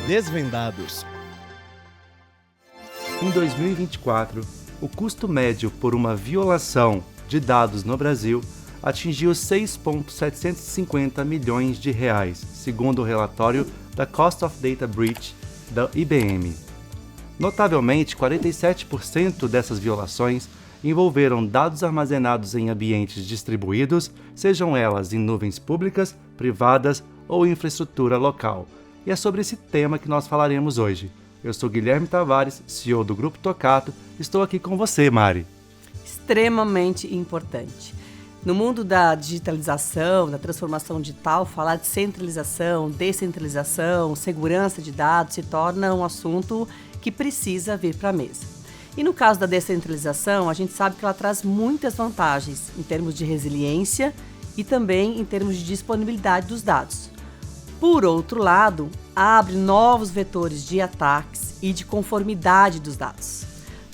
Desvendados. Em 2024, o custo médio por uma violação de dados no Brasil atingiu 6,750 milhões de reais, segundo o relatório da Cost of Data Breach da IBM. Notavelmente, 47% dessas violações envolveram dados armazenados em ambientes distribuídos, sejam elas em nuvens públicas, privadas ou infraestrutura local. E é sobre esse tema que nós falaremos hoje. Eu sou Guilherme Tavares, CEO do Grupo Tocato. Estou aqui com você, Mari. Extremamente importante. No mundo da digitalização, da transformação digital, falar de centralização, descentralização, segurança de dados se torna um assunto que precisa vir para a mesa. E no caso da descentralização, a gente sabe que ela traz muitas vantagens em termos de resiliência e também em termos de disponibilidade dos dados. Por outro lado, abre novos vetores de ataques e de conformidade dos dados.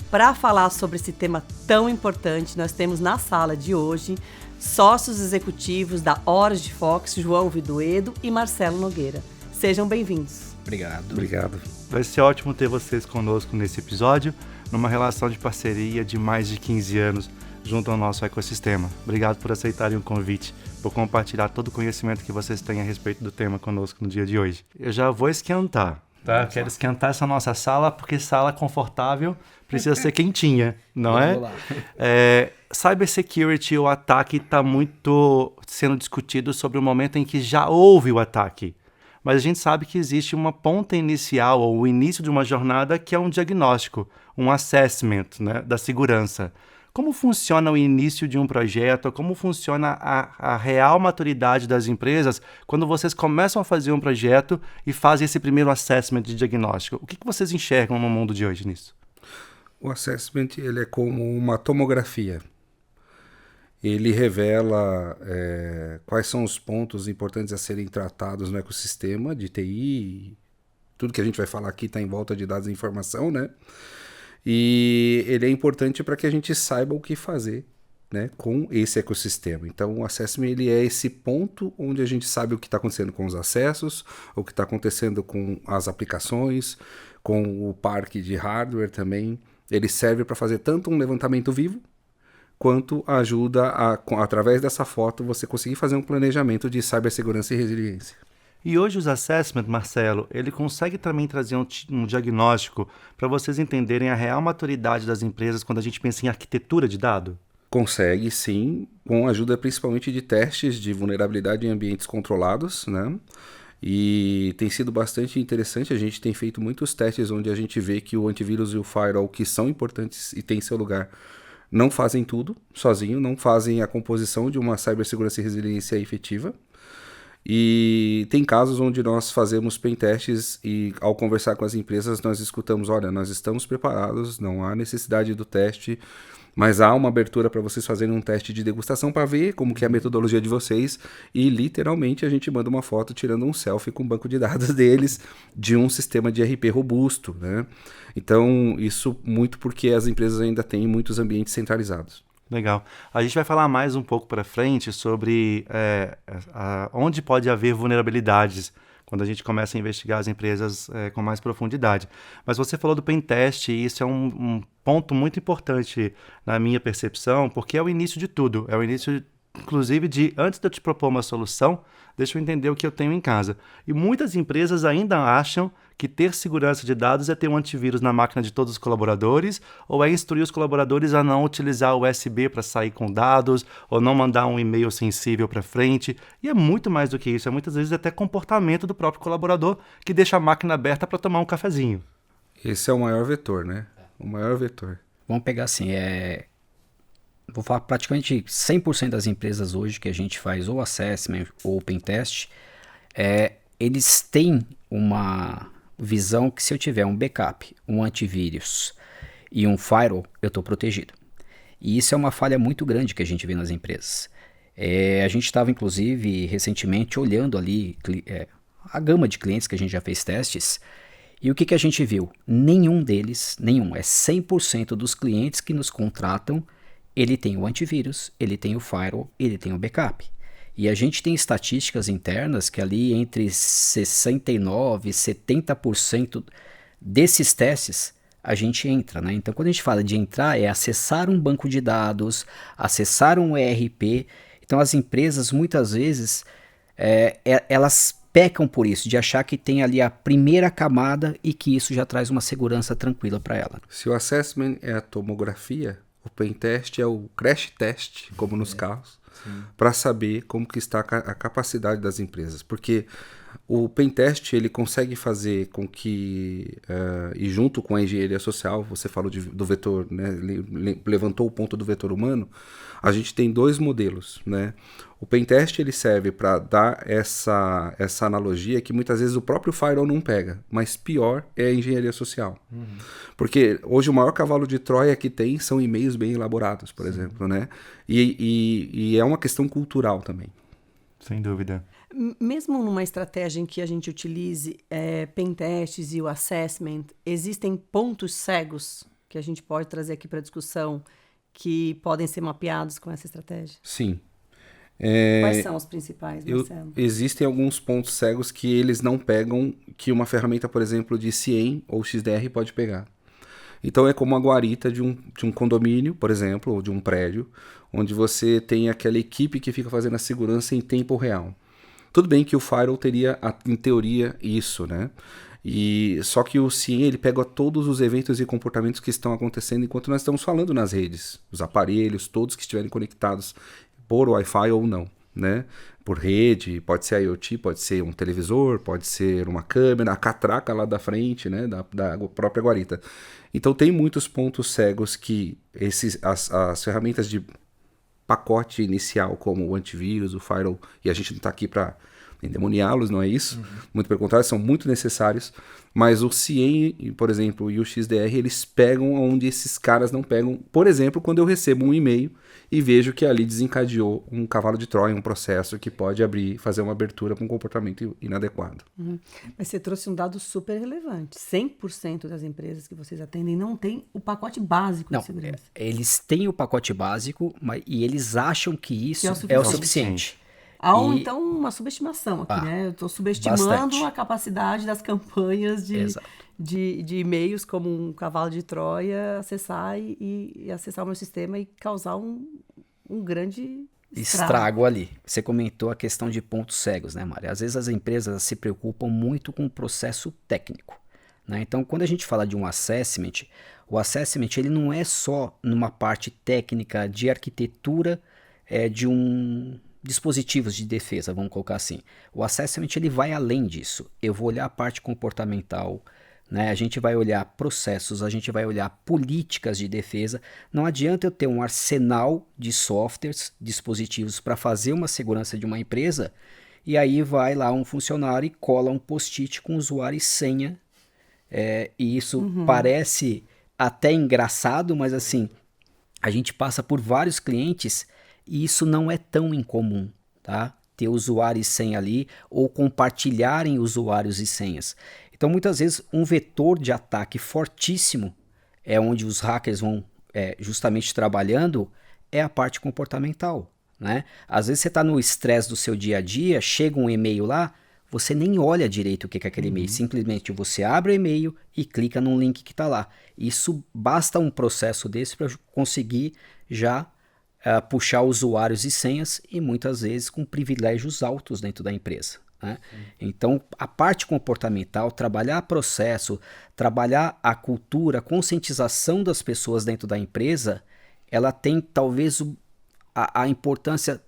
Para falar sobre esse tema tão importante, nós temos na sala de hoje sócios executivos da Horas de Fox, João Viduedo e Marcelo Nogueira. Sejam bem-vindos. Obrigado. Vai ser ótimo ter vocês conosco nesse episódio, numa relação de parceria de mais de 15 anos junto ao nosso ecossistema. Obrigado por aceitarem o convite, por compartilhar todo o conhecimento que vocês têm a respeito do tema conosco no dia de hoje. Eu já vou esquentar, tá? Quero esquentar essa nossa sala, porque sala confortável precisa ser quentinha, não é? Vamos lá. Cybersecurity, o ataque, está muito sendo discutido sobre o momento em que já houve o ataque. Mas a gente sabe que existe uma ponta inicial, ou o início de uma jornada, que é um diagnóstico, um assessment, né, da segurança. Como funciona o início de um projeto? Como funciona a real maturidade das empresas quando vocês começam a fazer um projeto e fazem esse primeiro assessment de diagnóstico? O que vocês enxergam no mundo de hoje nisso? O assessment ele é como uma tomografia. Ele revela quais são os pontos importantes a serem tratados no ecossistema de TI. Tudo que a gente vai falar aqui está em volta de dados e informação, né? E ele é importante para que a gente saiba o que fazer, né, com esse ecossistema. Então, o assessment ele é esse ponto onde a gente sabe o que está acontecendo com os acessos, o que está acontecendo com as aplicações, com o parque de hardware também. Ele serve para fazer tanto um levantamento vivo, quanto ajuda através dessa foto, você conseguir fazer um planejamento de cibersegurança e resiliência. E hoje os assessment, Marcelo, ele consegue também trazer um diagnóstico para vocês entenderem a real maturidade das empresas quando a gente pensa em arquitetura de dado? Consegue, sim, com a ajuda principalmente de testes de vulnerabilidade em ambientes controlados, né? E tem sido bastante interessante, a gente tem feito muitos testes onde a gente vê que o antivírus e o firewall, que são importantes e têm seu lugar, não fazem tudo sozinho, não fazem a composição de uma cibersegurança e resiliência efetiva. E tem casos onde nós fazemos pentestes e ao conversar com as empresas nós escutamos, olha, nós estamos preparados, não há necessidade do teste, mas há uma abertura para vocês fazerem um teste de degustação para ver como que é a metodologia de vocês e literalmente a gente manda uma foto tirando um selfie com o banco de dados deles de um sistema de RP robusto, né? Então isso muito porque as empresas ainda têm muitos ambientes centralizados. Legal. A gente vai falar mais um pouco para frente sobre onde pode haver vulnerabilidades quando a gente começa a investigar as empresas com mais profundidade. Mas você falou do pentest e isso é um ponto muito importante na minha percepção, porque é o início de tudo. É o início, inclusive, de antes de eu te propor uma solução, deixa eu entender o que eu tenho em casa. E muitas empresas ainda acham que ter segurança de dados é ter um antivírus na máquina de todos os colaboradores, ou é instruir os colaboradores a não utilizar o USB para sair com dados, ou não mandar um e-mail sensível para frente. E é muito mais do que isso, é muitas vezes até comportamento do próprio colaborador que deixa a máquina aberta para tomar um cafezinho. Esse é o maior vetor, né? O maior vetor. Vamos pegar assim, vou falar praticamente 100% das empresas hoje que a gente faz ou assessment ou pentest, eles têm uma visão que se eu tiver um backup, um antivírus e um firewall, eu estou protegido. E isso é uma falha muito grande que a gente vê nas empresas. A gente estava, inclusive, recentemente olhando ali a gama de clientes que a gente já fez testes, e o que a gente viu? Nenhum deles, é 100% dos clientes que nos contratam, ele tem o antivírus, ele tem o firewall, ele tem o backup. E a gente tem estatísticas internas que ali entre 69% e 70% desses testes a gente entra, né? Então, quando a gente fala de entrar, é acessar um banco de dados, acessar um ERP. Então, as empresas, muitas vezes, elas pecam por isso, de achar que tem ali a primeira camada e que isso já traz uma segurança tranquila para ela. Se o assessment é a tomografia, o pentest é o crash test, como nos carros, para saber como que está a capacidade das empresas. Porque o pentest ele consegue fazer com que, e junto com a engenharia social, você falou do vetor, né, levantou o ponto do vetor humano, a gente tem dois modelos, né? O pentest ele serve para dar essa analogia que muitas vezes o próprio firewall não pega, mas pior é a engenharia social. Porque hoje o maior cavalo de Troia que tem são e-mails bem elaborados, por exemplo, né? E é uma questão cultural também. Sem dúvida. Mesmo numa estratégia em que a gente utilize pentests e o assessment, existem pontos cegos que a gente pode trazer aqui para discussão que podem ser mapeados com essa estratégia? Sim. Quais são os principais, Marcelo? Existem alguns pontos cegos que eles não pegam, que uma ferramenta, por exemplo, de CIEM ou XDR pode pegar. Então é como a guarita de um condomínio, por exemplo, ou de um prédio, onde você tem aquela equipe que fica fazendo a segurança em tempo real. Tudo bem que o firewall teria, em teoria, isso, né? Só que o CIEM, ele pega todos os eventos e comportamentos que estão acontecendo enquanto nós estamos falando nas redes. Os aparelhos, todos que estiverem conectados por Wi-Fi ou não, né? Por rede, pode ser IoT, pode ser um televisor, pode ser uma câmera, a catraca lá da frente, né? Da própria guarita. Então tem muitos pontos cegos que as ferramentas de pacote inicial, como o antivírus, o firewall, e a gente não está aqui para endemoniá-los, não é isso? Muito pelo contrário, são muito necessários, mas o CIEM, por exemplo, e o XDR, eles pegam onde esses caras não pegam. Por exemplo, quando eu recebo um e-mail e vejo que ali desencadeou um cavalo de Troia, um processo que pode fazer uma abertura para um comportamento inadequado. Mas você trouxe um dado super relevante. 100% das empresas que vocês atendem não tem o pacote básico de segurança. Eles têm o pacote básico, e eles acham que isso Que é o suficiente. Há então uma subestimação aqui, né? Eu estou subestimando bastante. A capacidade das campanhas de e-mails como um cavalo de Troia acessar e acessar o meu sistema e causar um grande estrago ali. Você comentou a questão de pontos cegos, né, Mari? Às vezes as empresas se preocupam muito com o processo técnico, né? Então, quando a gente fala de um assessment, o assessment ele não é só numa parte técnica de arquitetura de dispositivos de defesa, vamos colocar assim. O assessment ele vai além disso. Eu vou olhar a parte comportamental, né? A gente vai olhar processos, a gente vai olhar políticas de defesa. Não adianta eu ter um arsenal de softwares, dispositivos para fazer uma segurança de uma empresa e aí vai lá um funcionário e cola um post-it com usuário e senha. E isso parece até engraçado, mas assim, a gente passa por vários clientes e isso não é tão incomum, tá? Ter usuário e senha ali ou compartilharem usuários e senhas. Então, muitas vezes, um vetor de ataque fortíssimo é onde os hackers vão justamente trabalhando, é a parte comportamental, né? Às vezes você está no estresse do seu dia a dia, chega um e-mail lá, você nem olha direito o que é aquele e-mail, simplesmente você abre o e-mail e clica num link que está lá. Isso basta um processo desse para conseguir já puxar usuários e senhas e muitas vezes com privilégios altos dentro da empresa, né? Então, a parte comportamental, trabalhar processo, trabalhar a cultura, a conscientização das pessoas dentro da empresa, ela tem talvez a importância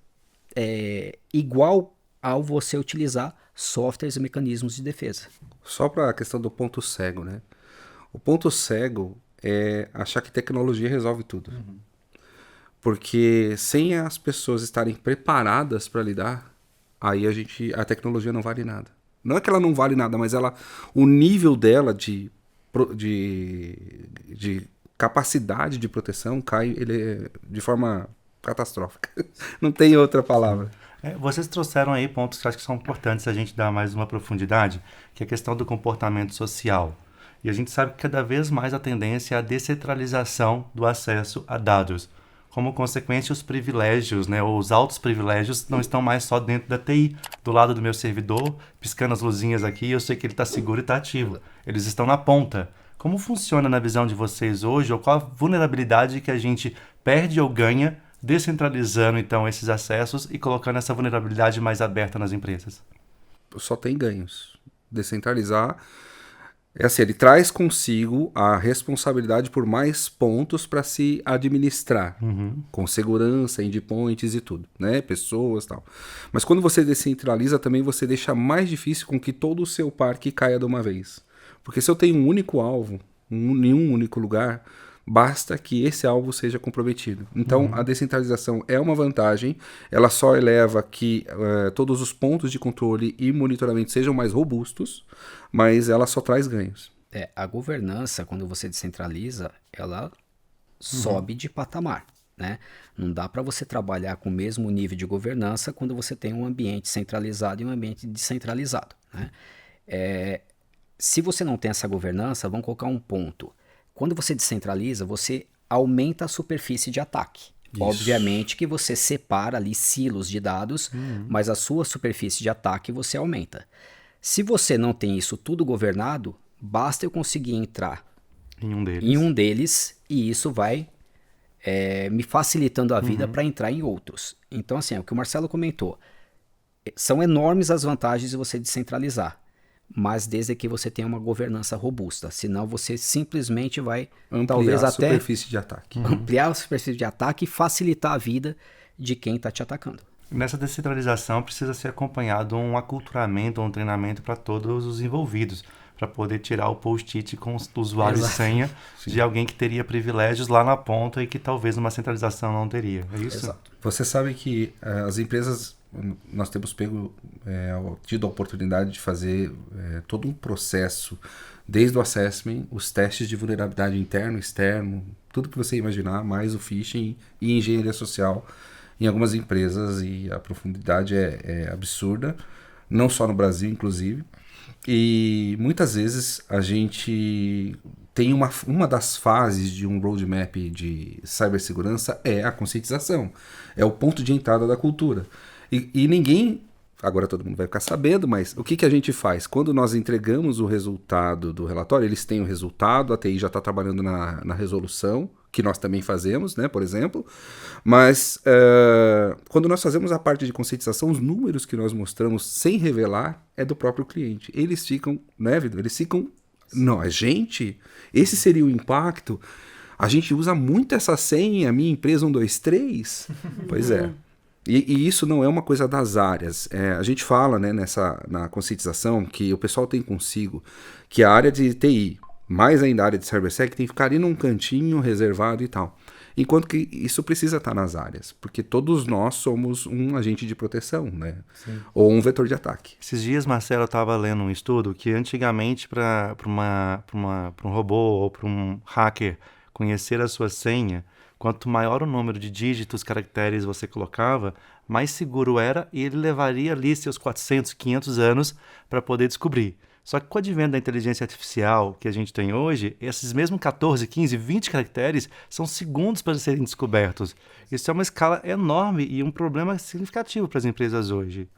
igual ao você utilizar softwares e mecanismos de defesa. Só para a questão do ponto cego, né? O ponto cego é achar que tecnologia resolve tudo. Porque sem as pessoas estarem preparadas para lidar, aí a tecnologia não vale nada. Não é que ela não vale nada, mas o nível dela de capacidade de proteção cai de forma catastrófica. Não tem outra palavra. Vocês trouxeram aí pontos que eu acho que são importantes a gente dar mais uma profundidade, que é a questão do comportamento social. E a gente sabe que cada vez mais a tendência é a descentralização do acesso a dados. como consequência, os privilégios, né, ou os altos privilégios não estão mais só dentro da TI, do lado do meu servidor, piscando as luzinhas aqui, eu sei que ele está seguro e está ativo. Eles estão na ponta. Como funciona na visão de vocês hoje, ou qual a vulnerabilidade que a gente perde ou ganha descentralizando, então, esses acessos e colocando essa vulnerabilidade mais aberta nas empresas? Só tem ganhos. Descentralizar é assim, ele traz consigo a responsabilidade por mais pontos para se administrar, com segurança, endpoints e tudo, né? Pessoas e tal. Mas quando você descentraliza, também você deixa mais difícil com que todo o seu parque caia de uma vez. Porque se eu tenho um único alvo, em um único lugar, basta que esse alvo seja comprometido. Então, a descentralização é uma vantagem, ela só eleva que todos os pontos de controle e monitoramento sejam mais robustos, mas ela só traz ganhos. A governança, quando você descentraliza, ela sobe de patamar, né? Não dá para você trabalhar com o mesmo nível de governança quando você tem um ambiente centralizado e um ambiente descentralizado, né? Se você não tem essa governança, vamos colocar um ponto. Quando você descentraliza, você aumenta a superfície de ataque. Isso. Obviamente que você separa ali silos de dados, mas a sua superfície de ataque você aumenta. Se você não tem isso tudo governado, basta eu conseguir entrar em um deles e isso vai me facilitando a vida para entrar em outros. Então, assim, é o que o Marcelo comentou. São enormes as vantagens de você descentralizar, mas desde que você tenha uma governança robusta, senão você simplesmente vai ampliar a superfície de ataque. Ampliar a superfície de ataque e facilitar a vida de quem está te atacando. Nessa descentralização precisa ser acompanhado um aculturamento, um treinamento para todos os envolvidos, para poder tirar o post-it com o usuário e senha de alguém que teria privilégios lá na ponta e que talvez numa centralização não teria. É isso? Exato. Você sabe que as empresas, nós temos tido a oportunidade de fazer todo um processo, desde o assessment, os testes de vulnerabilidade interno, externo, tudo que você imaginar, mais o phishing e engenharia social em algumas empresas, e a profundidade é absurda, não só no Brasil, inclusive. E muitas vezes a gente tem uma das fases de um roadmap de cibersegurança é a conscientização, é o ponto de entrada da cultura. E ninguém, agora todo mundo vai ficar sabendo, mas o que a gente faz? Quando nós entregamos o resultado do relatório, eles têm o resultado, a TI já está trabalhando na resolução, que nós também fazemos, né, por exemplo, mas quando nós fazemos a parte de conscientização, os números que nós mostramos sem revelar é do próprio cliente. Eles ficam, né, Vitor? Eles ficam, não, a gente, esse seria o impacto, a gente usa muito essa senha, minha empresa 123, pois é. E isso não é uma coisa das áreas. A gente fala, né, na conscientização que o pessoal tem consigo que a área de TI, mais ainda a área de CyberSec, tem que ficar ali num cantinho reservado e tal. Enquanto que isso precisa estar nas áreas, porque todos nós somos um agente de proteção, né? Sim. Ou um vetor de ataque. Esses dias, Marcelo, eu estava lendo um estudo que antigamente para um robô ou para um hacker conhecer a sua senha, quanto maior o número de dígitos, caracteres você colocava, mais seguro era e ele levaria ali seus 400, 500 anos para poder descobrir. Só que com o advento da inteligência artificial que a gente tem hoje, esses mesmos 14, 15, 20 caracteres são segundos para serem descobertos. Isso é uma escala enorme e um problema significativo para as empresas hoje.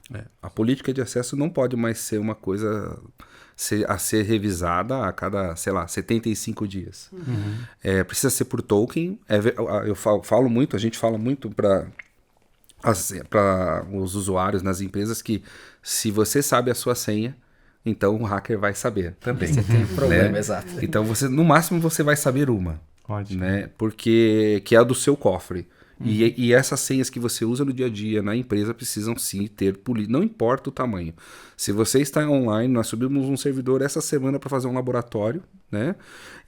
A política de acesso não pode mais ser uma coisa a ser revisada a cada, 75 dias. Precisa ser por token. A gente fala muito para os usuários nas empresas que se você sabe a sua senha, então o hacker vai saber também. Você tem um problema, né? Exato. Então no máximo você vai saber uma. Ótimo. Né? Porque que é a do seu cofre. E essas senhas que você usa no dia a dia na empresa precisam sim ter polícia. Não importa o tamanho. Se você está online, nós subimos um servidor essa semana para fazer um laboratório, né?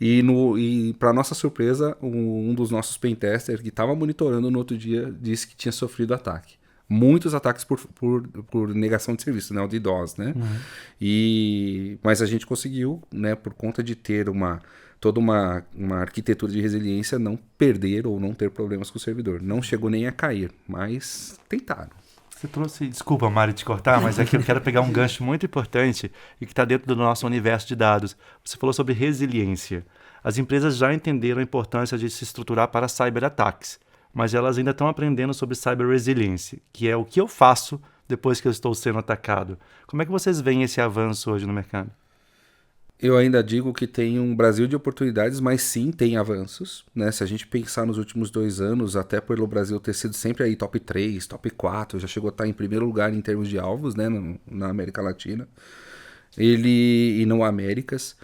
E para nossa surpresa, um dos nossos pentesters que estava monitorando no outro dia disse que tinha sofrido ataque. Muitos ataques por negação de serviço, né? O DDoS, né? Mas a gente conseguiu, né? Por conta de ter toda uma arquitetura de resiliência, não perder ou não ter problemas com o servidor. Não chegou nem a cair, mas tentaram. Você trouxe, desculpa, Mari, te cortar, mas aqui eu quero pegar um gancho muito importante e que está dentro do nosso universo de dados. Você falou sobre resiliência. As empresas já entenderam a importância de se estruturar para cyberataques. mas elas ainda estão aprendendo sobre cyber resilience, que é o que eu faço depois que eu estou sendo atacado. Como é que vocês veem esse avanço hoje no mercado? Eu ainda digo que tem um Brasil de oportunidades, mas sim, tem avanços, né? Se a gente pensar nos últimos 2 anos, até pelo Brasil ter sido sempre aí top 3, top 4, já chegou a estar em primeiro lugar em termos de alvos, né? Na América Latina. E no Américas.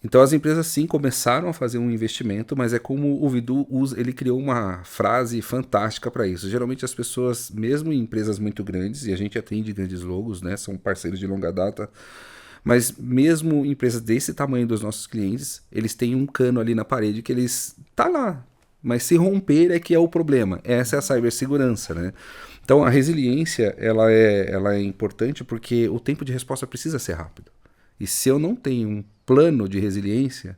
Então as empresas sim começaram a fazer um investimento, mas é como o Vidu usa, ele criou uma frase fantástica para isso. Geralmente as pessoas, mesmo em empresas muito grandes, e a gente atende grandes logos, né? São parceiros de longa data, mas mesmo empresas desse tamanho dos nossos clientes, eles têm um cano ali na parede que eles... tá lá. Mas se romper é que é o problema. Essa é a cibersegurança, né? Então a resiliência, ela é importante porque o tempo de resposta precisa ser rápido. E se eu não tenho um plano de resiliência,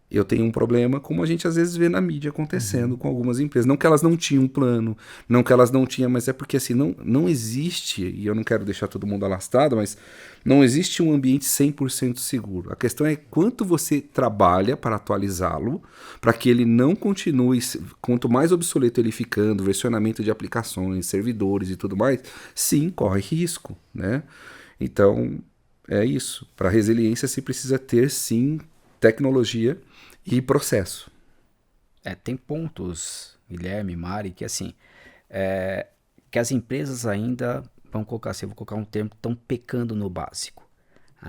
eu tenho um problema, como a gente às vezes vê na mídia acontecendo com algumas empresas. Não que elas não tinham um plano, não que elas não tinham, mas é porque assim, não existe, e eu não quero deixar todo mundo alastrado, mas não existe um ambiente 100% seguro. A questão é quanto você trabalha para atualizá-lo, para que ele não continue, quanto mais obsoleto ele ficando, versionamento de aplicações, servidores e tudo mais, sim, corre risco, né? Então, é isso. Para resiliência, você precisa ter, sim, tecnologia e processo. Tem pontos, Guilherme, Mari, que assim, que as empresas ainda, vamos colocar assim, eu vou colocar um termo, estão pecando no básico.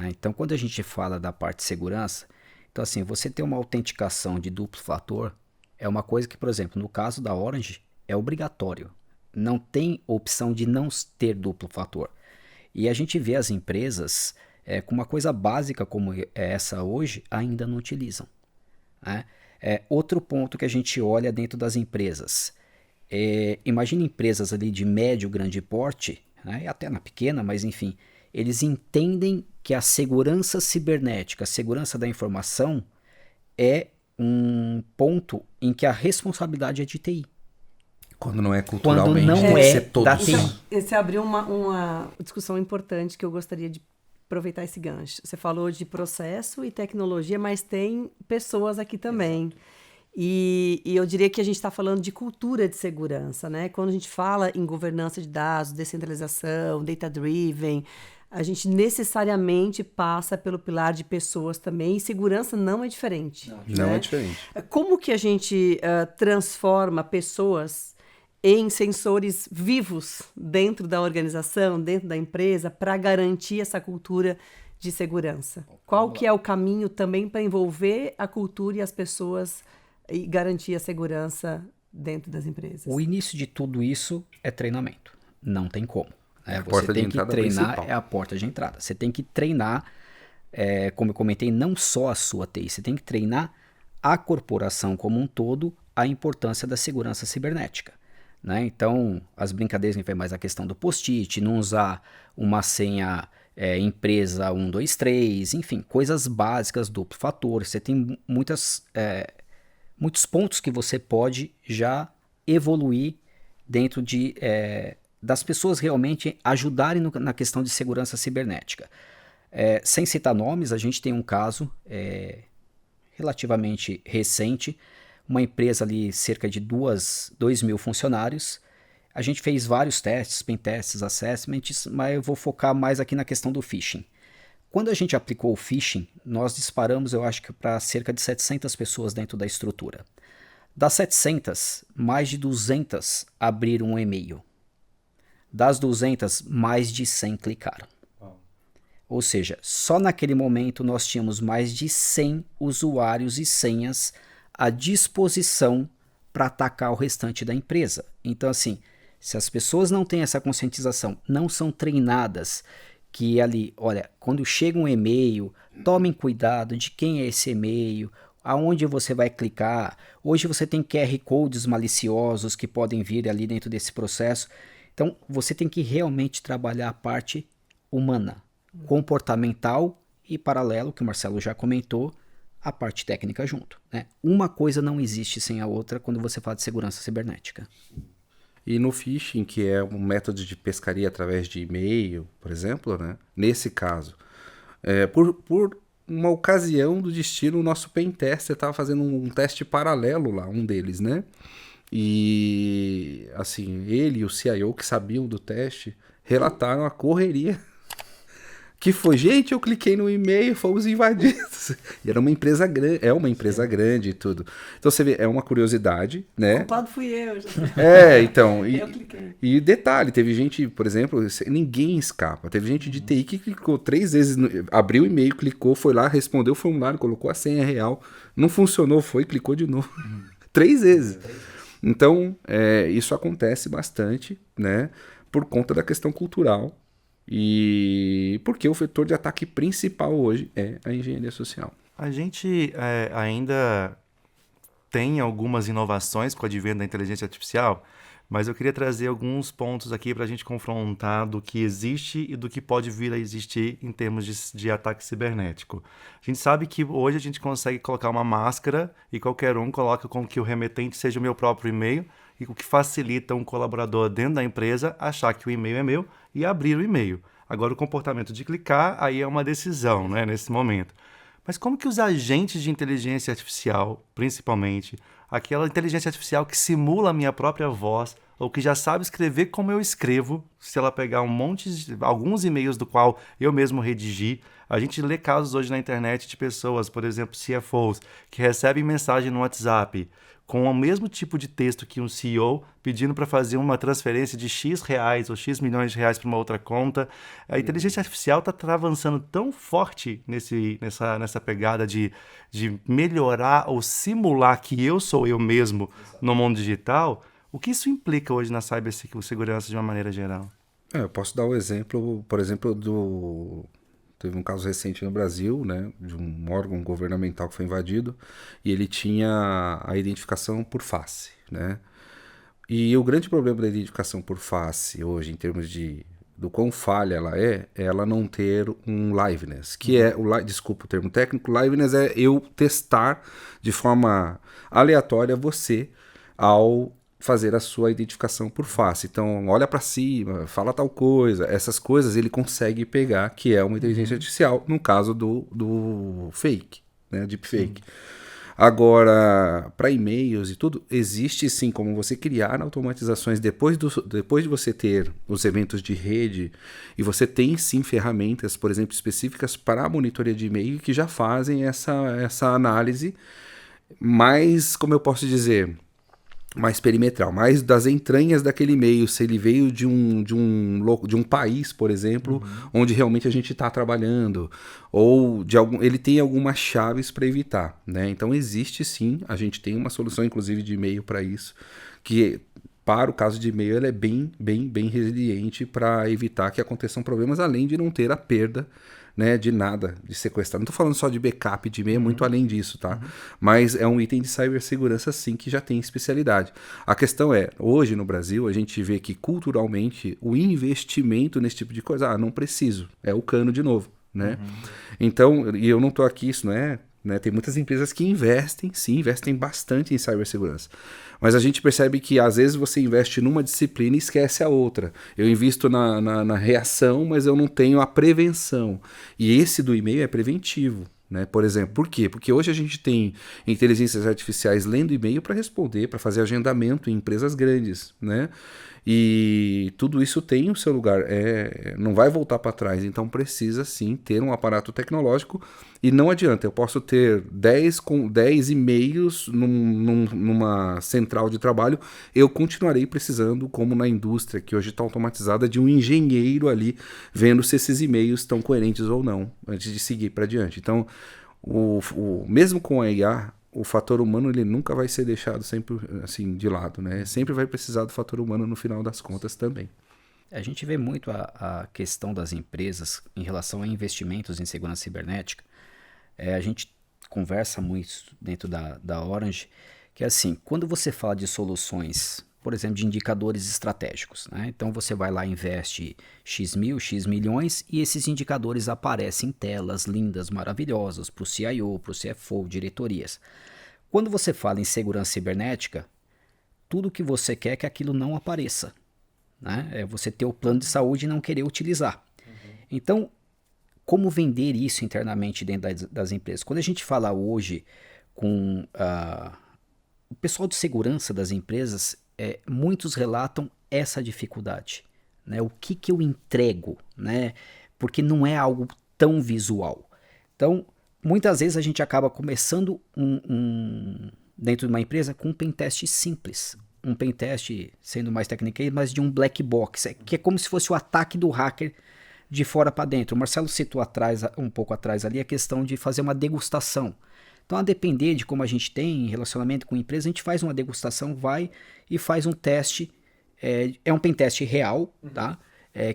Então, quando a gente fala da parte de segurança, então assim, você ter uma autenticação de duplo fator é uma coisa que, por exemplo, no caso da Orange, é obrigatório. Não tem opção de não ter duplo fator. E a gente vê as empresas com uma coisa básica como essa hoje, ainda não utilizam. Né? Outro ponto que a gente olha dentro das empresas. Imagine empresas ali de médio, grande porte, né? Até na pequena, mas enfim, eles entendem que a segurança cibernética, a segurança da informação é um ponto em que a responsabilidade é de TI. Quando não é culturalmente, não tem que ser da todos. TI. Esse abriu uma discussão importante que eu gostaria de aproveitar esse gancho. Você falou de processo e tecnologia, mas tem pessoas aqui também. E eu diria que a gente está falando de cultura de segurança, né? Quando a gente fala em governança de dados, descentralização, data-driven, a gente necessariamente passa pelo pilar de pessoas também, e segurança não é diferente. Não né? é diferente. Como que a gente transforma pessoas em sensores vivos dentro da organização, dentro da empresa, para garantir essa cultura de segurança? Qual que é o caminho também para envolver a cultura e as pessoas e garantir a segurança dentro das empresas? O início de tudo isso é treinamento. Não tem como. É a Você porta de tem que entrada treinar, principal. é a porta de entrada. Você tem que treinar, como eu comentei, não só a sua TI, você tem que treinar a corporação como um todo a importância da segurança cibernética. Né? Então, as brincadeiras vai mais a questão do post-it, não usar uma senha empresa 123, enfim, coisas básicas, duplo fator. Você tem muitos pontos que você pode já evoluir dentro das pessoas realmente ajudarem na questão de segurança cibernética. Sem citar nomes, a gente tem um caso relativamente recente, uma empresa ali, cerca de 2.000 funcionários. A gente fez vários testes, pentests, assessments, mas eu vou focar mais aqui na questão do phishing. Quando a gente aplicou o phishing, nós disparamos, eu acho que para cerca de 700 pessoas dentro da estrutura. Das 700, mais de 200 abriram um e-mail. Das 200, mais de 100 clicaram. Ou seja, só naquele momento nós tínhamos mais de 100 usuários e senhas à disposição para atacar o restante da empresa. Então, assim, se as pessoas não têm essa conscientização, não são treinadas, que ali, olha, quando chega um e-mail, tomem cuidado de quem é esse e-mail, aonde você vai clicar. Hoje você tem QR codes maliciosos que podem vir ali dentro desse processo. Então, você tem que realmente trabalhar a parte humana, comportamental e paralelo, que o Marcelo já comentou, a parte técnica junto. Né? Uma coisa não existe sem a outra quando você fala de segurança cibernética. E no phishing, que é um método de pescaria através de e-mail, por exemplo, né? Nesse caso, por uma ocasião do destino, o nosso pentester estava fazendo um teste paralelo lá, um deles, né? E, assim, ele e o CIO que sabiam do teste relataram a correria que foi, gente, eu cliquei no e-mail, fomos invadidos. E era uma empresa grande, é uma empresa grande e tudo. Então você vê, é uma curiosidade, O né? culpado fui eu. Então, Eu cliquei. e detalhe, teve gente, por exemplo, ninguém escapa. Teve gente de TI que clicou 3 vezes, abriu o e-mail, clicou, foi lá, respondeu o formulário, colocou a senha real, não funcionou, foi, clicou de novo. 3 vezes. Então, isso acontece bastante, né? Por conta da questão cultural. E porque o vetor de ataque principal hoje é a engenharia social. A gente ainda tem algumas inovações com o advento da inteligência artificial, mas eu queria trazer alguns pontos aqui para a gente confrontar do que existe e do que pode vir a existir em termos de ataque cibernético. A gente sabe que hoje a gente consegue colocar uma máscara e qualquer um coloca com que o remetente seja o meu próprio e-mail, e o que facilita um colaborador dentro da empresa achar que o e-mail é meu e abrir o e-mail. Agora, o comportamento de clicar, aí é uma decisão, né, nesse momento. Mas como que os agentes de inteligência artificial, principalmente, aquela inteligência artificial que simula a minha própria voz, ou que já sabe escrever como eu escrevo, se ela pegar alguns e-mails do qual eu mesmo redigi, a gente lê casos hoje na internet de pessoas, por exemplo, CFOs, que recebem mensagem no WhatsApp com o mesmo tipo de texto que um CEO pedindo para fazer uma transferência de X reais ou X milhões de reais para uma outra conta. A inteligência artificial está avançando tão forte nessa pegada de melhorar ou simular que eu sou eu mesmo no mundo digital. O que isso implica hoje na cibersegurança de uma maneira geral? Eu posso dar o exemplo, por exemplo, teve um caso recente no Brasil, né, de um órgão governamental que foi invadido e ele tinha a identificação por face, né? E o grande problema da identificação por face hoje, em termos do quão falha ela é ela não ter um liveness, que desculpa o termo técnico, liveness é eu testar de forma aleatória você ao fazer a sua identificação por face. Então, olha para cima, fala tal coisa. Essas coisas ele consegue pegar, que é uma inteligência artificial, no caso do fake, né, deepfake. Agora, para e-mails e tudo, existe sim como você criar automatizações depois de você ter os eventos de rede, e você tem sim ferramentas, por exemplo, específicas para a monitoria de e-mail que já fazem essa análise mais, como eu posso dizer, mais perimetral, mais das entranhas daquele e-mail, se ele veio de um país, por exemplo, onde realmente a gente está trabalhando, ou ele tem algumas chaves para evitar, né? Então existe sim, a gente tem uma solução inclusive de e-mail para isso, que para o caso de e-mail ela é bem resiliente para evitar que aconteçam problemas, além de não ter a perda, né, de nada, de sequestrar. Não estou falando só de backup de e-mail, muito além disso, tá? Mas é um item de cibersegurança, sim, que já tem especialidade. A questão é, hoje no Brasil, a gente vê que culturalmente o investimento nesse tipo de coisa, não preciso, é o cano de novo, né? Então, e eu não estou aqui, isso não é... Né? Tem muitas empresas que investem bastante em cibersegurança. Mas a gente percebe que às vezes você investe numa disciplina e esquece a outra. Eu invisto na reação, mas eu não tenho a prevenção. E esse do e-mail é preventivo. Né? Por exemplo, por quê? Porque hoje a gente tem inteligências artificiais lendo e-mail para responder, para fazer agendamento em empresas grandes, né? E tudo isso tem o seu lugar, não vai voltar para trás, então precisa sim ter um aparato tecnológico, e não adianta, eu posso ter 10 e-mails numa central de trabalho, eu continuarei precisando, como na indústria, que hoje está automatizada, de um engenheiro ali, vendo se esses e-mails estão coerentes ou não, antes de seguir para diante. Então, mesmo com a IA, o fator humano ele nunca vai ser deixado sempre assim de lado, né? Sempre vai precisar do fator humano no final das contas também. A gente vê muito a questão das empresas em relação a investimentos em segurança cibernética. A gente conversa muito dentro da Orange, que é assim, quando você fala de soluções, por exemplo, de indicadores estratégicos, né? Então você vai lá e investe X mil, X milhões, e esses indicadores aparecem em telas lindas, maravilhosas, para o CIO, para o CFO, diretorias. Quando você fala em segurança cibernética, tudo que você quer é que aquilo não apareça, né? É você ter o plano de saúde e não querer utilizar. Então, como vender isso internamente dentro das empresas? Quando a gente fala hoje com o pessoal de segurança das empresas, muitos relatam essa dificuldade, né? O que eu entrego, né? Porque não é algo tão visual. Então, muitas vezes a gente acaba começando dentro de uma empresa com um pentest simples. Um pentest, sendo mais técnico, mas de um black box, que é como se fosse o ataque do hacker de fora para dentro. O Marcelo citou um pouco atrás ali a questão de fazer uma degustação. Então, a depender de como a gente tem relacionamento com a empresa, a gente faz uma degustação, vai e faz um teste. É um pentest real, tá?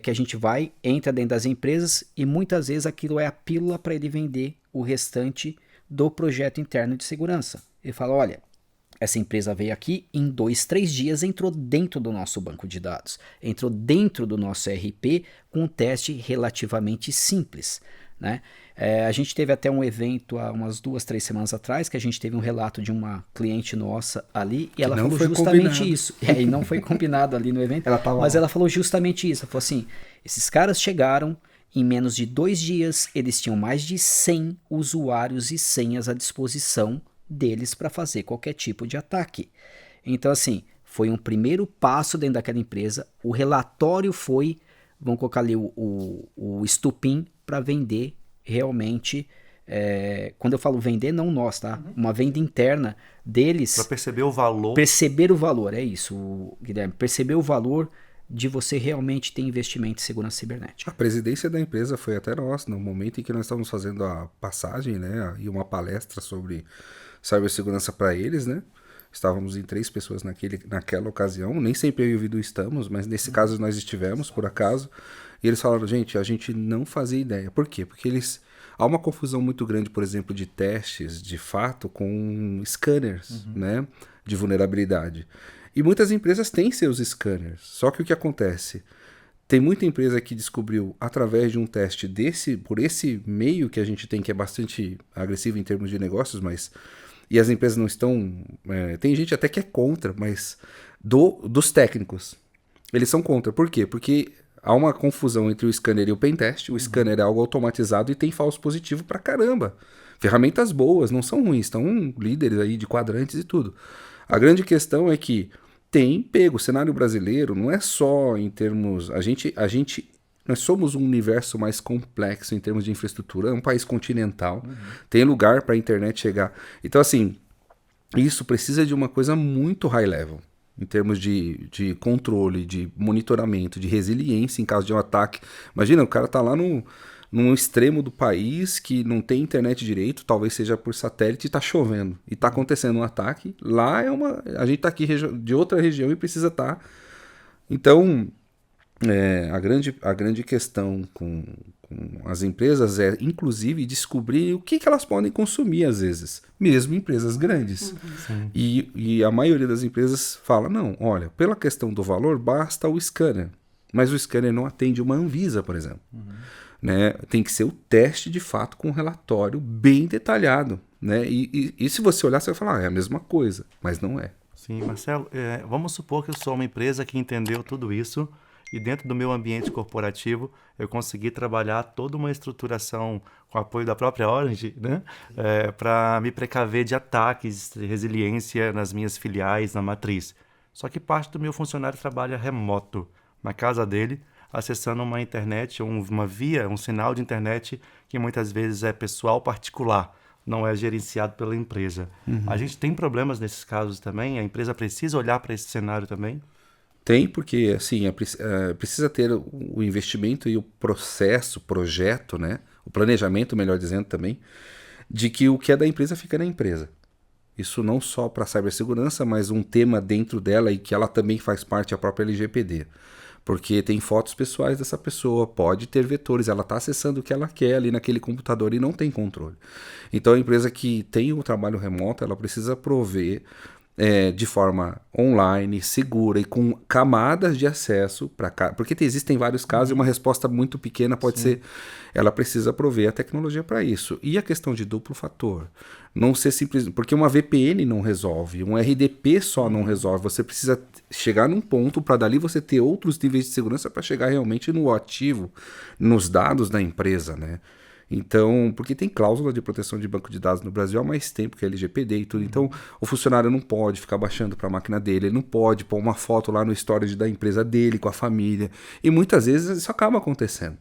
Que a gente entra dentro das empresas e muitas vezes aquilo é a pílula para ele vender o restante do projeto interno de segurança. Ele fala, olha, essa empresa veio aqui, em 2, 3 dias entrou dentro do nosso banco de dados, entrou dentro do nosso ERP com um teste relativamente simples, né? A gente teve até um evento há umas 2, 3 semanas atrás, que a gente teve um relato de uma cliente nossa ali, e ela falou justamente isso. E não foi combinado ali no evento, mas ela falou justamente isso. Ela falou assim, esses caras chegaram, em menos de 2 dias, eles tinham mais de 100 usuários e senhas à disposição deles para fazer qualquer tipo de ataque. Então, assim, foi um primeiro passo dentro daquela empresa. O relatório foi, vamos colocar ali o estupim para vender realmente. Quando eu falo vender, não nós, tá? Uma venda interna deles. Para perceber o valor. Perceber o valor, é isso, Guilherme. Perceber o valor de você realmente ter investimento em segurança cibernética. A presidência da empresa foi até nós, no momento em que nós estávamos fazendo a passagem, né, e uma palestra sobre cibersegurança para eles, né? Estávamos em 3 pessoas naquela ocasião, nem sempre eu e o Vidu estamos, mas nesse caso nós estivemos, por acaso, e eles falaram, gente, a gente não fazia ideia. Por quê? Porque há uma confusão muito grande, por exemplo, de testes, de fato, com scanners, né, de vulnerabilidade. E muitas empresas têm seus scanners, só que o que acontece? Tem muita empresa que descobriu, através de um teste por esse meio que a gente tem, que é bastante agressivo em termos de negócios, mas... E as empresas não estão... tem gente até que é contra, mas dos técnicos, eles são contra. Por quê? Porque há uma confusão entre o scanner e o pentest. O scanner é algo automatizado e tem falso positivo pra caramba. Ferramentas boas, não são ruins, estão líderes aí de quadrantes e tudo. A grande questão é que tem pego. O cenário brasileiro não é só em termos... Nós somos um universo mais complexo em termos de infraestrutura. É um país continental. Tem lugar para a internet chegar. Então, assim, isso precisa de uma coisa muito high level. Em termos de controle, de monitoramento, de resiliência em caso de um ataque. Imagina, o cara tá lá num extremo do país que não tem internet direito, talvez seja por satélite, e tá chovendo. E tá acontecendo um ataque. Lá a gente tá aqui de outra região e precisa estar. Então... a grande questão com as empresas é, inclusive, descobrir o que elas podem consumir, às vezes, mesmo empresas grandes. E a maioria das empresas fala, não, olha, pela questão do valor, basta o scanner. Mas o scanner não atende uma Anvisa, por exemplo. Né? Tem que ser o teste, de fato, com um relatório bem detalhado. Né? E se você olhar, você vai falar, é a mesma coisa, mas não é. Sim, Marcelo, vamos supor que eu sou uma empresa que entendeu tudo isso, e dentro do meu ambiente corporativo eu consegui trabalhar toda uma estruturação com apoio da própria Orange, né? Para me precaver de ataques, de resiliência nas minhas filiais, na matriz. Só que parte do meu funcionário trabalha remoto, na casa dele, acessando uma internet, um sinal de internet que muitas vezes é pessoal particular, não é gerenciado pela empresa. A gente tem problemas nesses casos também? A empresa precisa olhar para esse cenário também? Tem, porque assim, precisa ter o investimento e o projeto, né? O planejamento, melhor dizendo também, de que o que é da empresa fica na empresa. Isso não só para a cibersegurança, mas um tema dentro dela e que ela também faz parte da própria LGPD. Porque tem fotos pessoais dessa pessoa, pode ter vetores, ela está acessando o que ela quer ali naquele computador e não tem controle. Então a empresa que tem o trabalho remoto, ela precisa prover de forma online, segura e com camadas de acesso para cá, porque existem vários casos e uma resposta muito pequena pode ser, ela precisa prover a tecnologia para isso. E a questão de duplo fator, não ser simples, porque uma VPN não resolve, um RDP só não resolve, você precisa chegar num ponto para dali você ter outros níveis de segurança para chegar realmente no ativo, nos dados da empresa, né? Então, porque tem cláusula de proteção de banco de dados no Brasil há mais tempo que a LGPD e tudo. Então, o funcionário não pode ficar baixando para a máquina dele, ele não pode pôr uma foto lá no storage da empresa dele com a família. E muitas vezes isso acaba acontecendo.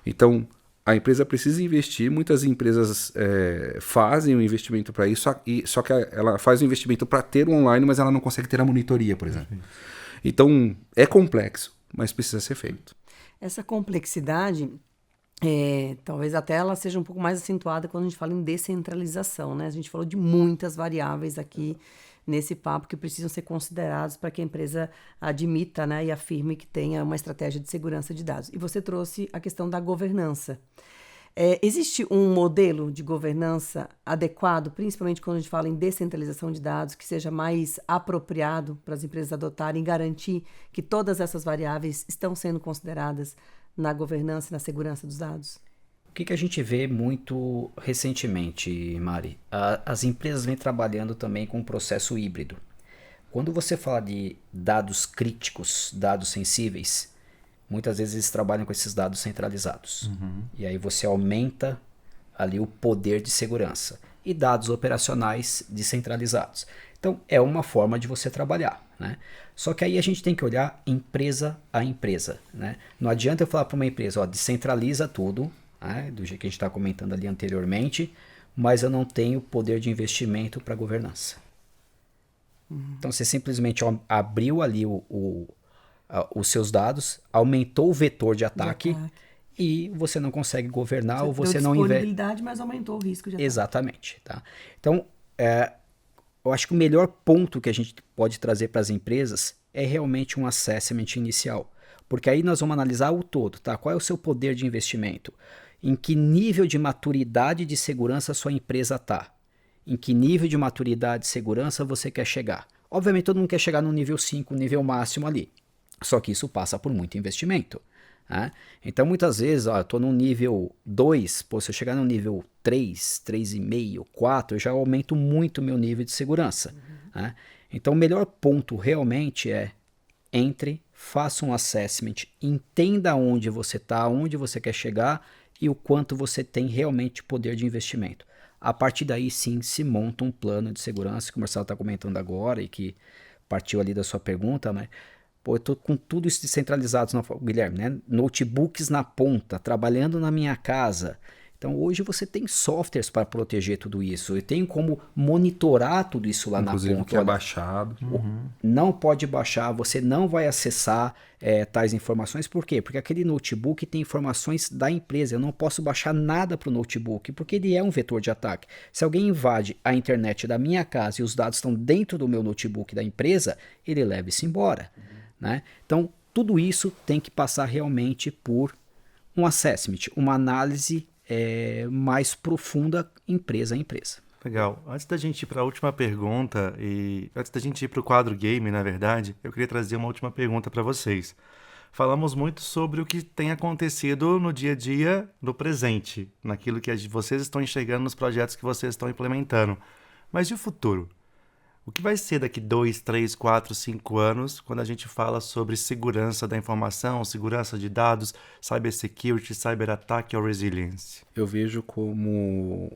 Então, a empresa precisa investir, muitas empresas fazem o investimento para isso, só que ela faz o investimento para ter o online, mas ela não consegue ter a monitoria, por exemplo. Então, é complexo, mas precisa ser feito. Essa complexidade, talvez até ela seja um pouco mais acentuada quando a gente fala em descentralização, né? A gente falou de muitas variáveis aqui nesse papo que precisam ser considerados para que a empresa admita, né, e afirme que tenha uma estratégia de segurança de dados. E você trouxe a questão da governança. Existe um modelo de governança adequado, principalmente quando a gente fala em descentralização de dados, que seja mais apropriado para as empresas adotarem e garantir que todas essas variáveis estão sendo consideradas na governança e na segurança dos dados? O que a gente vê muito recentemente, Mari? As empresas vêm trabalhando também com um processo híbrido. Quando você fala de dados críticos, dados sensíveis, muitas vezes eles trabalham com esses dados centralizados. E aí você aumenta ali o poder de segurança. E dados operacionais descentralizados. Então, é uma forma de você trabalhar, né? Só que aí a gente tem que olhar empresa a empresa, né? Não adianta eu falar para uma empresa, descentraliza tudo, né, do jeito que a gente está comentando ali anteriormente, mas eu não tenho poder de investimento para governança. Então, você simplesmente abriu ali os seus dados, aumentou o vetor de ataque. E você não consegue governar ou você não investe. Disponibilidade, mas aumentou o risco de ataque. Exatamente. Tá? Então, eu acho que o melhor ponto que a gente pode trazer para as empresas é realmente um assessment inicial. Porque aí nós vamos analisar o todo, tá? Qual é o seu poder de investimento? Em que nível de maturidade de segurança a sua empresa está? Em que nível de maturidade de segurança você quer chegar? Obviamente todo mundo quer chegar no nível 5, nível máximo ali. Só que isso passa por muito investimento. Né? Então muitas vezes, eu estou no nível 2, se eu chegar no nível 3, 3,5, 4, eu já aumento muito o meu nível de segurança. Né? Então o melhor ponto realmente é entre, faça um assessment, entenda onde você está, onde você quer chegar e o quanto você tem realmente poder de investimento. A partir daí sim se monta um plano de segurança, que o Marcelo está comentando agora e que partiu ali da sua pergunta, mas eu estou com tudo isso descentralizado, Guilherme, né? Notebooks na ponta, trabalhando na minha casa. Então hoje você tem softwares para proteger tudo isso. Eu tenho como monitorar tudo isso lá inclusive, na ponta. Que é baixado. Não pode baixar, você não vai acessar tais informações. Por quê? Porque aquele notebook tem informações da empresa. Eu não posso baixar nada para o notebook, porque ele é um vetor de ataque. Se alguém invade a internet da minha casa e os dados estão dentro do meu notebook da empresa, ele leva isso embora. Né? Então, tudo isso tem que passar realmente por um assessment, uma análise mais profunda empresa a empresa. Legal. Antes da gente ir para a última pergunta e antes da gente ir para o quadro game, na verdade, eu queria trazer uma última pergunta para vocês. Falamos muito sobre o que tem acontecido no dia a dia, no presente, naquilo que vocês estão enxergando nos projetos que vocês estão implementando. Mas e o futuro? O que vai ser daqui 2, 3, 4, 5 anos quando a gente fala sobre segurança da informação, segurança de dados, cybersecurity, cyberataque ou resilience? Eu vejo como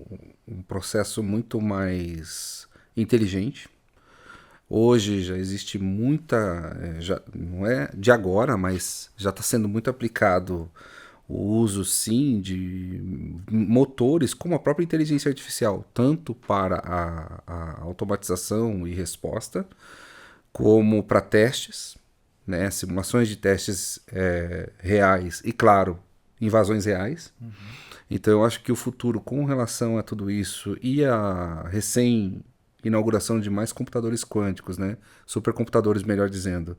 um processo muito mais inteligente. Hoje já existe muita, não é de agora, mas já está sendo muito aplicado o uso, sim, de motores como a própria inteligência artificial, tanto para a automatização e resposta, como para testes, né, simulações de testes reais e, claro, invasões reais. Então, eu acho que o futuro, com relação a tudo isso e a recém-inauguração de mais computadores quânticos, né, supercomputadores, melhor dizendo,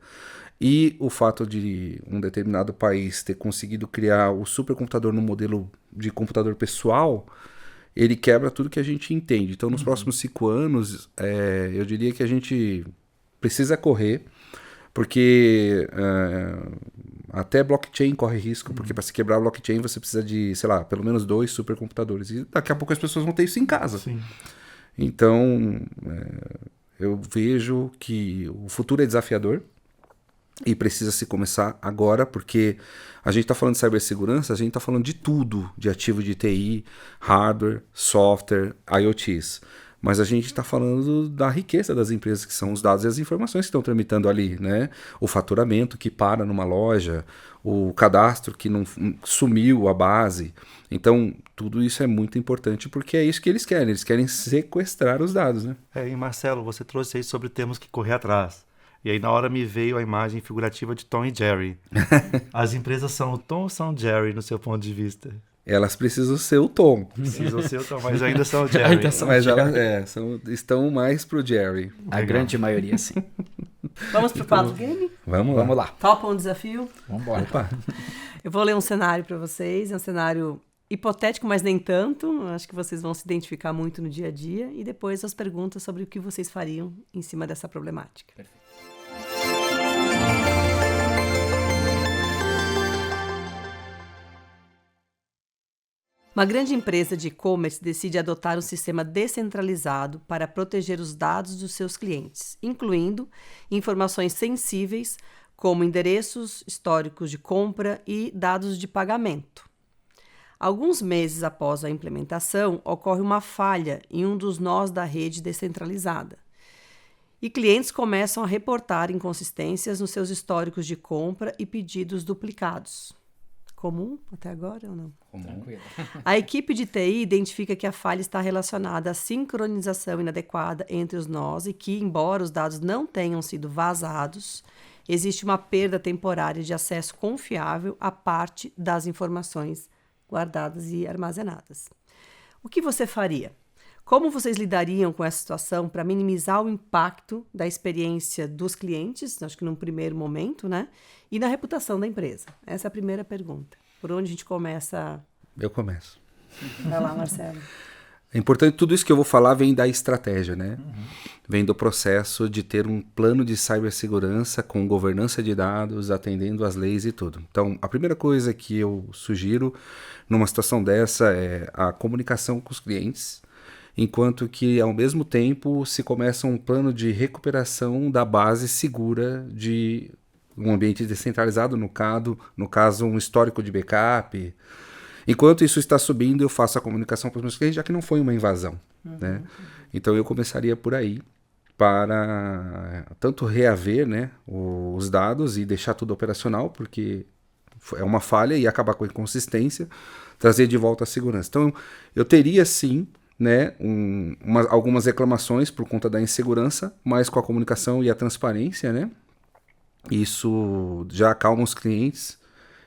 e o fato de um determinado país ter conseguido criar o supercomputador no modelo de computador pessoal, ele quebra tudo que a gente entende. Então, nos próximos 5 anos, eu diria que a gente precisa correr, porque até blockchain corre risco, porque para se quebrar a blockchain você precisa de, sei lá, pelo menos 2 supercomputadores. E daqui a pouco as pessoas vão ter isso em casa. Sim. Então, eu vejo que o futuro é desafiador. E precisa se começar agora, porque a gente está falando de cibersegurança, a gente está falando de tudo, de ativo de TI, hardware, software, IoTs. Mas a gente está falando da riqueza das empresas, que são os dados e as informações que estão tramitando ali, né? O faturamento que para numa loja, o cadastro que não sumiu a base. Então, tudo isso é muito importante porque é isso que eles querem sequestrar os dados, né? E Marcelo, você trouxe aí sobre termos que correr atrás. E aí na hora me veio a imagem figurativa de Tom e Jerry. As empresas são o Tom ou são o Jerry, no seu ponto de vista? Elas precisam ser o Tom. Precisam ser o Tom, mas ainda são o Jerry. Ainda são Mas o Jerry. elas estão mais pro Jerry. A grande maioria, sim. Vamos pro quadro game? Vamos lá. Topa um desafio? Vamos embora. Opa. Eu vou ler um cenário para vocês, é um cenário hipotético, mas nem tanto. Acho que vocês vão se identificar muito no dia a dia. E depois as perguntas sobre o que vocês fariam em cima dessa problemática. Perfeito. Uma grande empresa de e-commerce decide adotar um sistema descentralizado para proteger os dados dos seus clientes, incluindo informações sensíveis como endereços, históricos de compra e dados de pagamento. Alguns meses após a implementação, ocorre uma falha em um dos nós da rede descentralizada. E clientes começam a reportar inconsistências nos seus históricos de compra e pedidos duplicados. Comum até agora ou não? Tranquilo. A equipe de TI identifica que a falha está relacionada à sincronização inadequada entre os nós e que, embora os dados não tenham sido vazados, existe uma perda temporária de acesso confiável à parte das informações guardadas e armazenadas. O que você faria? Como vocês lidariam com essa situação para minimizar o impacto da experiência dos clientes, acho que num primeiro momento, né? E na reputação da empresa? Essa é a primeira pergunta. Por onde a gente começa? Eu começo. Vai lá, Marcelo. É importante, tudo isso que eu vou falar vem da estratégia, né? Vem do processo de ter um plano de cibersegurança com governança de dados, atendendo às leis e tudo. Então, a primeira coisa que eu sugiro numa situação dessa é a comunicação com os clientes, enquanto que, ao mesmo tempo, se começa um plano de recuperação da base segura de um ambiente descentralizado, no caso, um histórico de backup. Enquanto isso está subindo, eu faço a comunicação com os meus clientes, já que não foi uma invasão. Né? Então, eu começaria por aí, para tanto reaver, né, os dados e deixar tudo operacional, porque é uma falha, e acabar com a inconsistência, trazer de volta a segurança. Então, eu teria, sim, né, algumas reclamações por conta da insegurança, mas com a comunicação e a transparência, né, isso já acalma os clientes.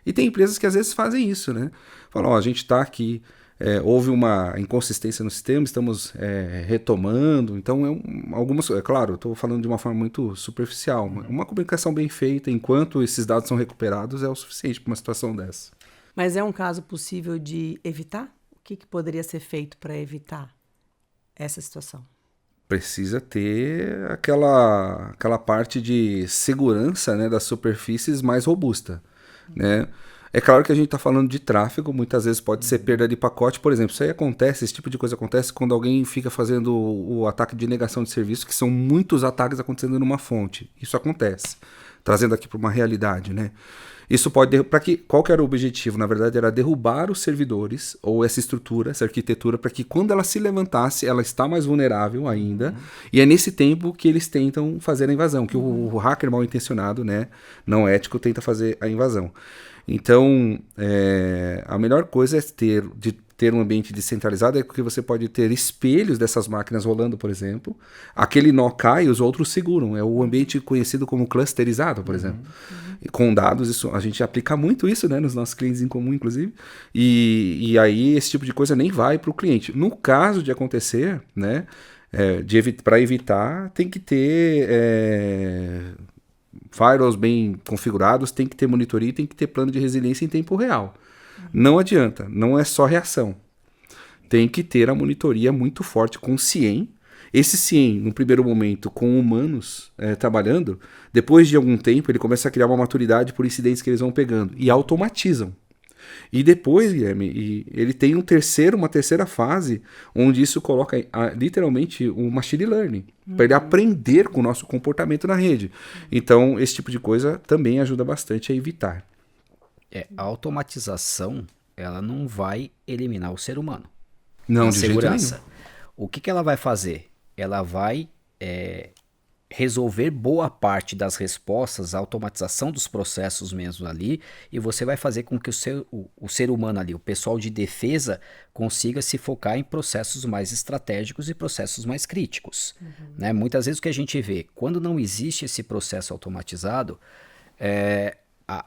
E tem empresas que às vezes fazem isso, né? Falam, a gente está aqui, houve uma inconsistência no sistema, estamos retomando. Então, claro, eu estou falando de uma forma muito superficial. Uma comunicação bem feita, enquanto esses dados são recuperados, é o suficiente para uma situação dessa. Mas é um caso possível de evitar? O que poderia ser feito para evitar essa situação? Precisa ter aquela parte de segurança, né, das superfícies mais robusta. Né? É claro que a gente está falando de tráfego, muitas vezes pode ser perda de pacote, por exemplo. Isso aí acontece, esse tipo de coisa acontece quando alguém fica fazendo o ataque de negação de serviço, que são muitos ataques acontecendo numa fonte. Isso acontece, trazendo aqui para uma realidade, né? Isso pode qual que era o objetivo? Na verdade, era derrubar os servidores, ou essa estrutura, essa arquitetura, para que quando ela se levantasse, ela está mais vulnerável ainda, e é nesse tempo que eles tentam fazer a invasão, que o hacker mal intencionado, né, não ético, tenta fazer a invasão. Então, a melhor coisa é ter um ambiente descentralizado, é porque você pode ter espelhos dessas máquinas rolando, por exemplo. Aquele nó cai e os outros seguram. É o ambiente conhecido como clusterizado, por exemplo. E com dados, isso, a gente aplica muito isso, né, nos nossos clientes em comum, inclusive. E aí esse tipo de coisa nem vai para o cliente. No caso de acontecer, né, para evitar, tem que ter firewalls bem configurados, tem que ter monitoria, tem que ter plano de resiliência em tempo real. Não adianta, não é só reação. Tem que ter a monitoria muito forte com CIEM. Esse CIEM, no primeiro momento, com humanos trabalhando, depois de algum tempo ele começa a criar uma maturidade por incidentes que eles vão pegando e automatizam. E depois, Guilherme, ele tem uma terceira fase, onde isso coloca literalmente um machine learning, para ele aprender com o nosso comportamento na rede. Então, esse tipo de coisa também ajuda bastante a evitar. A automatização, ela não vai eliminar o ser humano. Não, em de segurança. jeito nenhum. O que ela vai fazer? Ela vai resolver boa parte das respostas, a automatização dos processos mesmo ali, e você vai fazer com que o ser humano ali, o pessoal de defesa, consiga se focar em processos mais estratégicos e processos mais críticos. Né? Muitas vezes o que a gente vê, quando não existe esse processo automatizado,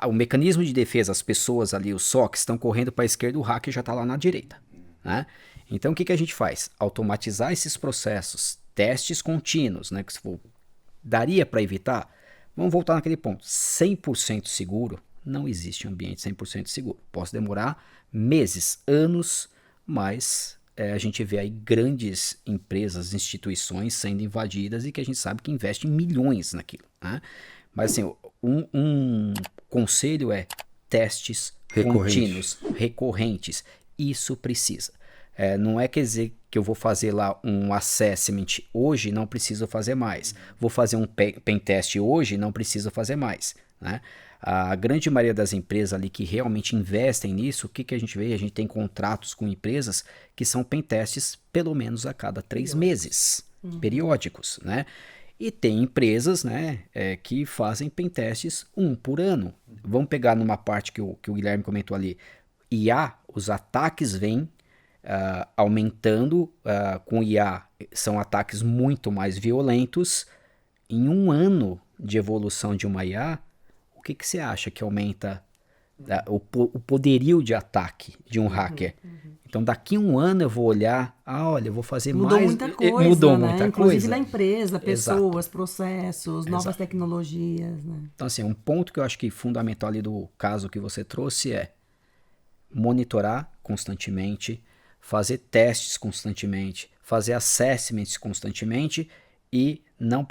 o mecanismo de defesa, as pessoas ali, os SOCs, estão correndo para a esquerda, o hacker já está lá na direita. Né? Então o que a gente faz? Automatizar esses processos, testes contínuos, né? Que se for daria para evitar? Vamos voltar naquele ponto. 100% seguro, não existe um ambiente 100% seguro. Posso demorar meses, anos, mas a gente vê aí grandes empresas, instituições sendo invadidas e que a gente sabe que investem milhões naquilo. Né? Mas assim, um conselho é testes contínuos, recorrentes. Isso precisa. Não é quer dizer que eu vou fazer lá um assessment hoje, não preciso fazer mais. Vou fazer um pen test hoje, não preciso fazer mais. Né? A grande maioria das empresas ali que realmente investem nisso, o que a gente vê? A gente tem contratos com empresas que são pen tests pelo menos a cada 3 meses, periódicos. Né? E tem empresas, né, que fazem pen tests 1 por ano. Vamos pegar numa parte que o Guilherme comentou ali. IA, os ataques vêm aumentando, com IA são ataques muito mais violentos. Em 1 ano de evolução de uma IA, o que você acha que aumenta o poderio de ataque de um hacker? Então daqui a 1 ano eu vou olhar, olha, eu vou fazer mudou É, mais. Muita coisa, mudou né? muita Inclusive coisa. na empresa, pessoas, Exato. processos, novas tecnologias. Né? Então assim, um ponto que eu acho que fundamental ali do caso que você trouxe é monitorar constantemente, fazer testes constantemente, fazer assessments constantemente e não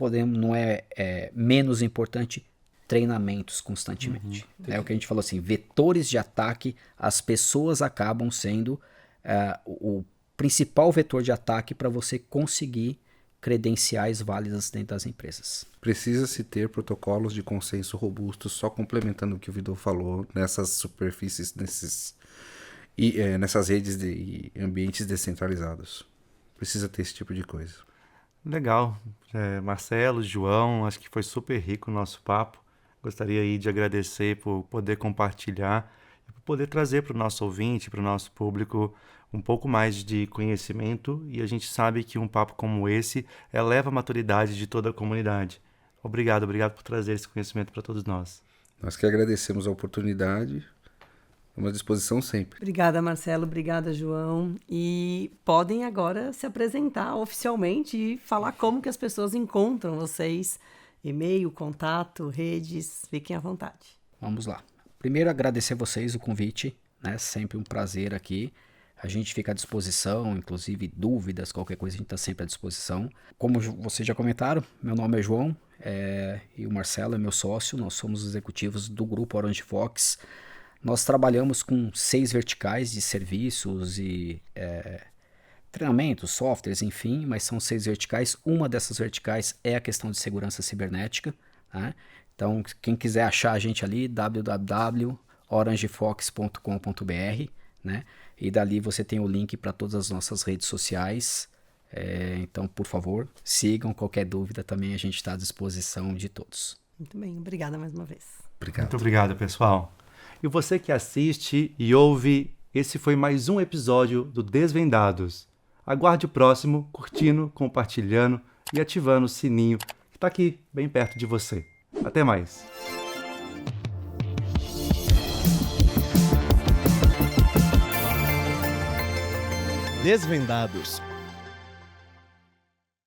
é menos importante, treinamentos constantemente. É o que a gente falou assim, vetores de ataque, as pessoas acabam sendo o principal vetor de ataque para você conseguir credenciais válidas dentro das empresas. Precisa-se ter protocolos de consenso robustos, só complementando o que o Vidal falou, nessas superfícies, nessas redes e ambientes descentralizados. Precisa ter esse tipo de coisa. Legal. Marcelo, João, acho que foi super rico o nosso papo. Gostaria aí de agradecer por poder compartilhar e por poder trazer para o nosso ouvinte, para o nosso público, um pouco mais de conhecimento. E a gente sabe que um papo como esse eleva a maturidade de toda a comunidade. Obrigado por trazer esse conhecimento para todos nós. Nós que agradecemos a oportunidade. Estamos à disposição sempre. Obrigada, Marcelo. Obrigada, João. E podem agora se apresentar oficialmente e falar como que as pessoas encontram vocês. E-mail, contato, redes, fiquem à vontade. Vamos lá. Primeiro, agradecer a vocês o convite, né? Sempre um prazer aqui. A gente fica à disposição, inclusive dúvidas, qualquer coisa a gente está sempre à disposição. Como vocês já comentaram, meu nome é João e o Marcelo é meu sócio. Nós somos executivos do grupo Orange Fox. Nós trabalhamos com 6 verticais de serviços e treinamentos, softwares, enfim, mas são 6 verticais. Uma dessas verticais é a questão de segurança cibernética. Né? Então, quem quiser achar a gente ali, www.orangefox.com.br, né? E dali você tem o link para todas as nossas redes sociais. Então, por favor, sigam. Qualquer dúvida também a gente está à disposição de todos. Muito bem, obrigada mais uma vez. Obrigado. Muito obrigado, pessoal. E você que assiste e ouve, esse foi mais um episódio do Desvendados. Aguarde o próximo, curtindo, compartilhando e ativando o sininho que está aqui, bem perto de você. Até mais! Desvendados,